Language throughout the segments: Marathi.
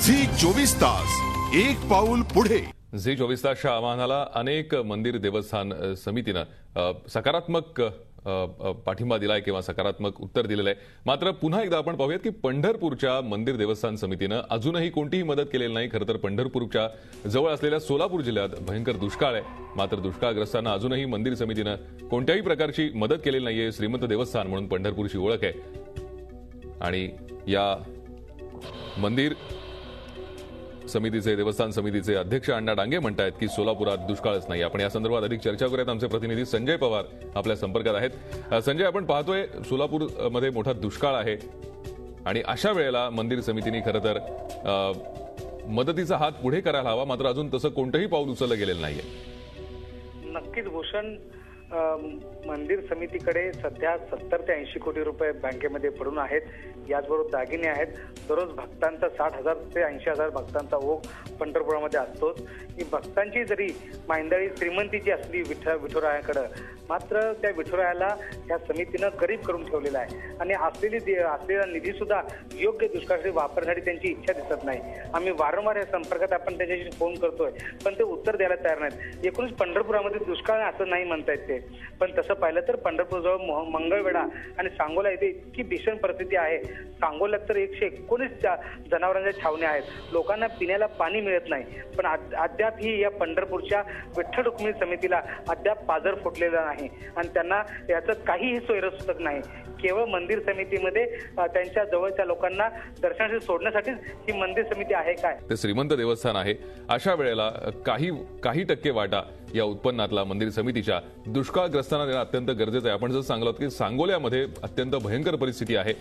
झी 24 तास एक पाऊल पुढे। झी 24 तासच्या आव्हानाला अनेक मंदिर देवस्थान समितीनं सकारात्मक पाठिंबा दिलाय किंवा सकारात्मक उत्तर दिलेलं आहे। मात्र पुन्हा एकदा आपण पाहूयात की पंढरपूरच्या मंदिर देवस्थान समितीनं अजूनही कोणतीही मदत केलेली नाही। खरं तर पंढरपूरच्या जवळ असलेल्या सोलापूर जिल्ह्यात भयंकर दुष्काळ आहे। मात्र दुष्काळग्रस्तांना अजूनही मंदिर समितीनं कोणत्याही प्रकारची मदत केलेली नाहीये। श्रीमंत देवस्थान म्हणून पंढरपूरची ओळख आहे आणि या मंदिर समितीचे देवस्थान समितीचे अध्यक्ष अण्णा डांगे म्हणतात की सोलापुरात दुष्काळच नाही। आपण या संदर्भात अधिक चर्चा करूयात। आमचे प्रतिनिधी संजय पवार आपल्या संपर्कात आहेत। संजय, आपण पाहतोय सोलापूरमध्ये मोठा दुष्काळ आहे आणि अशा वेळेला मंदिर समितीने खरं तर मदतीचा हात पुढे करायला हवा, मात्र अजून तसं कोणतंही पाऊल उचललं गेलेलं नाहीये। नक्कीच भूषण, मंदिर समितीकडे सध्या 70 ते 80 कोटी रुपये बँकेमध्ये पडून आहेत। याचबरोबर दागिने आहेत। दररोज भक्तांचा 60,000 ते 80,000 भक्तांचा ओघ पंढरपुरामध्ये असतोच। ही भक्तांची जरी मांदळी श्रीमंतीची असली विठुरायाकडे, मात्र त्या विठुरायाला या समितीनं गरीब करून ठेवलेला आहे आणि असलेला निधी सुद्धा योग्य दुष्काळासाठी वापरण्यासाठी त्यांची इच्छा दिसत नाही। आम्ही वारंवार या संपर्कात आपण त्याच्याशी फोन करतोय, पण ते उत्तर द्यायला तयार नाहीत। एकूणच पंढरपुरामध्ये दुष्काळ असं नाही म्हणतायत ते, पण तसं पाहिलं तर पंढरपूरजवळ मंगळवेढा आणि सांगोला इथे इतकी भीषण परिस्थिती आहे। सांगोल्यात तर 119 जनावरांच्या छावण्या आहेत। लोकांना पिण्याला पाणी मिळत नाही। पण अद्यापही या पंढरपूरच्या विठ्ठल रुक्मिणी समितीला अद्याप पाझर फुटलेला नाही आणि त्यांना याचं काहीही सोयरसुचक नाही। केवळ मंदिर समितीमध्ये त्यांच्या जवळच्या लोकांना दर्शनासाठी सोडण्यासाठीच ही मंदिर समिती आहे काय? ते श्रीमंत देवस्थान आहे। अशा वेळेला काही टक्के वाटा या उत्पन्नातला मंदिर समितीच्या दुष्काळग्रस्तांना देणं अत्यंत गरजेचं आहे। आपण जर सांगलो की सांगोल्यामध्ये अत्यंत भयंकर परिस्थिती आहे।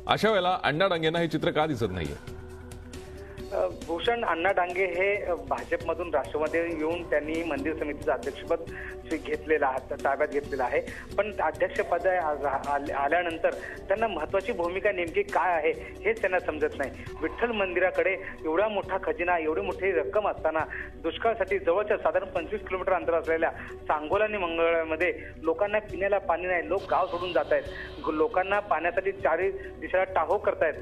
अशा वेळेला अण्णा डांगेंना हे चित्र का दिसत नाहीये? भूषण, अण्णा डांगे हे भाजपमधून राष्ट्रवादीमध्ये येऊन त्यांनी मंदिर समितीचं अध्यक्षपद ताब्यात घेतलेलं आहे। पण अध्यक्षपद आल्यानंतर त्यांना महत्वाची भूमिका नेमकी काय आहे हेच त्यांना समजत नाही। विठ्ठल मंदिराकडे एवढा मोठा खजिना, एवढी मोठी रक्कम असताना दुष्काळासाठी जवळच्या साधारण 25 किलोमीटर अंतर असलेल्या सांगोला आणि मंगळवेढ्यामध्ये लोकांना पिण्याला पाणी नाही। लोक गाव सोडून जात आहेत। लोकांना पाण्यासाठी चारी दिशेला टाहो करतायत।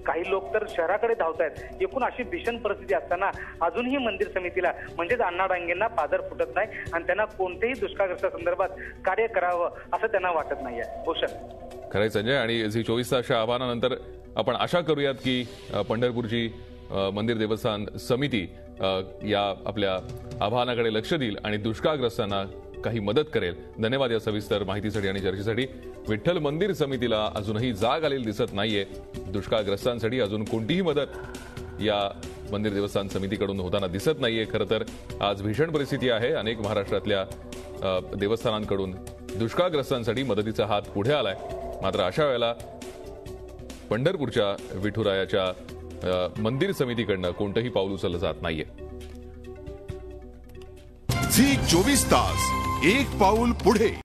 काही लोक तर शहराकडे धावतायत। एकूण अशी भीषण परिस्थिती असताना अजूनही मंदिर समितीला म्हणजेच अण्णा डांगेंना पाझर फुटत नाही आणि त्यांना कोणतेही दुष्काळग्रस्त संदर्भात कार्य करावं असं त्यांना वाटत नाहीये। भूषण, खरंय संजय, आणि झी 24 तासच्या आव्हानानंतर आपण आशा करूयात की पंढरपूरची मंदिर देवस्थान समिती या आपल्या आव्हानाकडे लक्ष देईल आणि दुष्काळग्रस्तांना काही मदत करेल। धन्यवाद या सविस्तर माहितीसाठी आणि चर्चेसाठी। विठ्ठल मंदिर समितीला अजूनही जाग आलेली दिसत नाहीये। दुष्काळग्रस्तांसाठी अजून कोणतीही मदत या मंदिर देवस्थान समितीकडून होताना दिसत नाहीये। खरं तर आज भीषण परिस्थिती आहे। अनेक महाराष्ट्रातल्या देवस्थानांकडून दुष्काळग्रस्तांसाठी मदतीचा हात पुढे आलाय, मात्र अशा वेळेला पंढरपूरच्या विठुरायाच्या मंदिर समितीकडनं कोणतंही पाऊल उचललं जात नाहीये। झी 24 तास एक पाऊल पुढे।